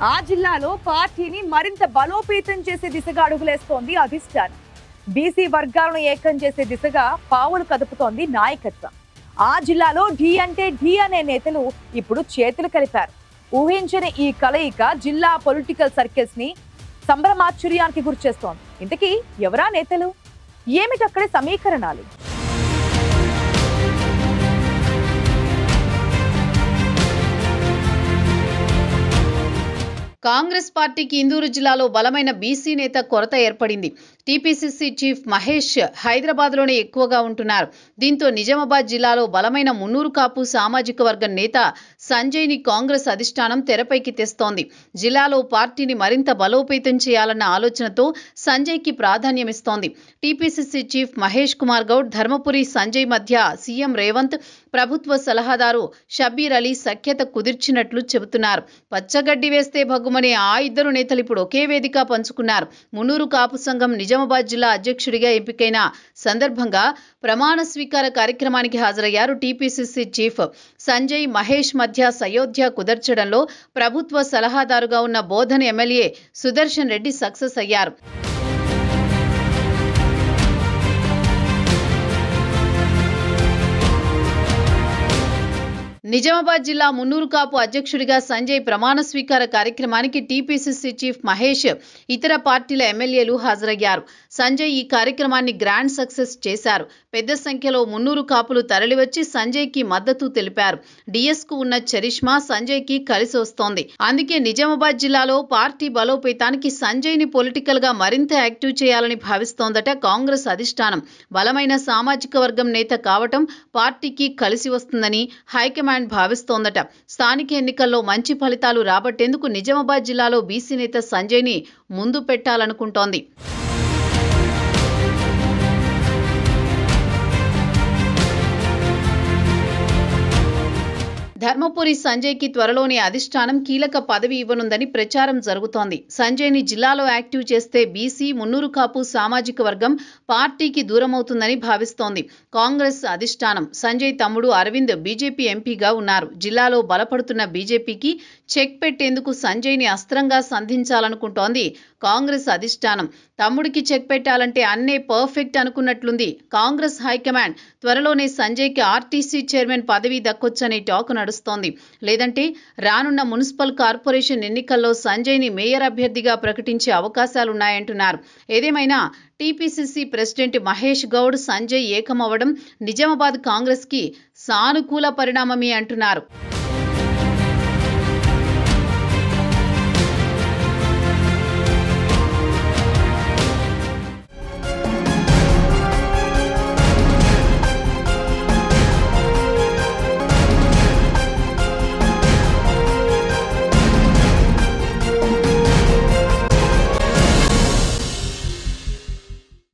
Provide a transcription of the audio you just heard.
ఆ జిల్లాలో పార్టీని మరింత బలోపేతం చేసే దిశగా అడుగులేస్తోంది అధిష్టానం. బీసీ వర్గాలను ఏకం చేసే దిశగా పావులు కదుపుతోంది నాయకత్వం. ఆ జిల్లాలో ఢీ అంటే ఢీ అనే నేతలు ఇప్పుడు చేతులు కలిపారు. ఊహించని ఈ కలయిక జిల్లా పొలిటికల్ సర్కిల్స్ ని సంభ్రమాశ్చర్యానికి గురిచేస్తోంది. ఇంతకీ ఎవరా నేతలు? ఏమిటక్కడి సమీకరణాలు? కాంగ్రెస్ పార్టీకి ఇందూరు జిల్లాలో బలమైన బీసీ నేత కొరత ఏర్పడింది. టీపీసీసీ చీఫ్ మహేష్ హైదరాబాద్లోనే ఎక్కువగా ఉంటున్నారు. దీంతో నిజామాబాద్ జిల్లాలో బలమైన మున్నూరు కాపు సామాజిక వర్గం నేత సంజయ్ని కాంగ్రెస్ అధిష్టానం తెరపైకి తెస్తోంది. జిల్లాలో పార్టీని మరింత బలోపేతం చేయాలన్న ఆలోచనతో సంజయ్కి ప్రాధాన్యమిస్తోంది. టీపీసీసీ చీఫ్ మహేష్ కుమార్ గౌడ్, ధర్మపురి సంజయ్ మధ్య సీఎం రేవంత్, ప్రభుత్వ సలహాదారు షబ్బీర్ అలీ సఖ్యత కుదిర్చినట్లు చెబుతున్నారు. పచ్చగడ్డి వేస్తే భగ్గుమనే ఆ ఇద్దరు నేతలు ఇప్పుడు ఒకే వేదిక పంచుకున్నారు. మున్నూరు కాపు సంఘం నిజామాబాద్ జిల్లా అధ్యక్షుడిగా ఎంపికైన సందర్భంగా ప్రమాణ స్వీకార కార్యక్రమానికి హాజరయ్యారు. టీపీసీసీ చీఫ్ సంజయ్ మహేష్ మధ్య సయోధ్య కుదర్చడంలో ప్రభుత్వ సలహాదారుగా ఉన్న బోధన్ ఎమ్మెల్యే సుదర్శన్ రెడ్డి సక్సెస్ అయ్యారు. నిజామాబాద్ జిల్లా మున్నూరు కాపు అధ్యక్షుడిగా సంజయ్ ప్రమాణ స్వీకార కార్యక్రమానికి టీపీసీసీ చీఫ్ మహేష్, ఇతర పార్టీల ఎమ్మెల్యేలు హాజరయ్యారు. సంజయ్ ఈ కార్యక్రమాన్ని గ్రాండ్ సక్సెస్ చేశారు. పెద్ద సంఖ్యలో మున్నూరు కాపులు తరలివచ్చి సంజయ్కి మద్దతు తెలిపారు. డిఎస్కు ఉన్న చరిష్మా సంజయ్కి కలిసి వస్తోంది. అందుకే నిజామాబాద్ జిల్లాలో పార్టీ బలోపేతానికి సంజయ్ని పొలిటికల్ గా మరింత యాక్టివ్ చేయాలని భావిస్తోందట కాంగ్రెస్ అధిష్టానం. బలమైన సామాజిక వర్గం నేత కావటం పార్టీకి కలిసి వస్తుందని హైకమాండ్ భావిస్తోందట. స్థానిక ఎన్నికల్లో మంచి ఫలితాలు రాబట్టేందుకు నిజామాబాద్ జిల్లాలో బీసీ నేత సంజయ్ని ముందు పెట్టాలనుకుంటోంది. ధర్మపురి సంజయ్కి త్వరలోనే అధిష్టానం కీలక పదవి ఇవ్వనుందని ప్రచారం జరుగుతోంది. సంజయ్ని జిల్లాలో యాక్టివ్ చేస్తే బీసీ, మున్నూరు కాపు సామాజిక వర్గం పార్టీకి దూరమవుతుందని భావిస్తోంది కాంగ్రెస్ అధిష్టానం. సంజయ్ తమ్ముడు అరవింద్ బీజేపీ ఎంపీగా ఉన్నారు. జిల్లాలో బలపడుతున్న బీజేపీకి చెక్ పెట్టేందుకు సంజయ్ని అస్త్రంగా సంధించాలనుకుంటోంది కాంగ్రెస్ అధిష్టానం. తమ్ముడికి చెక్ పెట్టాలంటే అన్నే పర్ఫెక్ట్ అనుకున్నట్లుంది కాంగ్రెస్ హైకమాండ్. త్వరలోనే సంజయ్కి ఆర్టీసీ చైర్మన్ పదవి దక్కొచ్చనే టాక్ నడుస్తోంది. లేదంటే రానున్న మున్సిపల్ కార్పొరేషన్ ఎన్నికల్లో సంజయ్ని మేయర్ అభ్యర్థిగా ప్రకటించే అవకాశాలున్నాయంటున్నారు. ఏదేమైనా టీపీసీసీ ప్రెసిడెంట్ మహేష్ గౌడ్, సంజయ్ ఏకమవ్వడం నిజామాబాద్ కాంగ్రెస్కి సానుకూల పరిణామమే అంటున్నారు.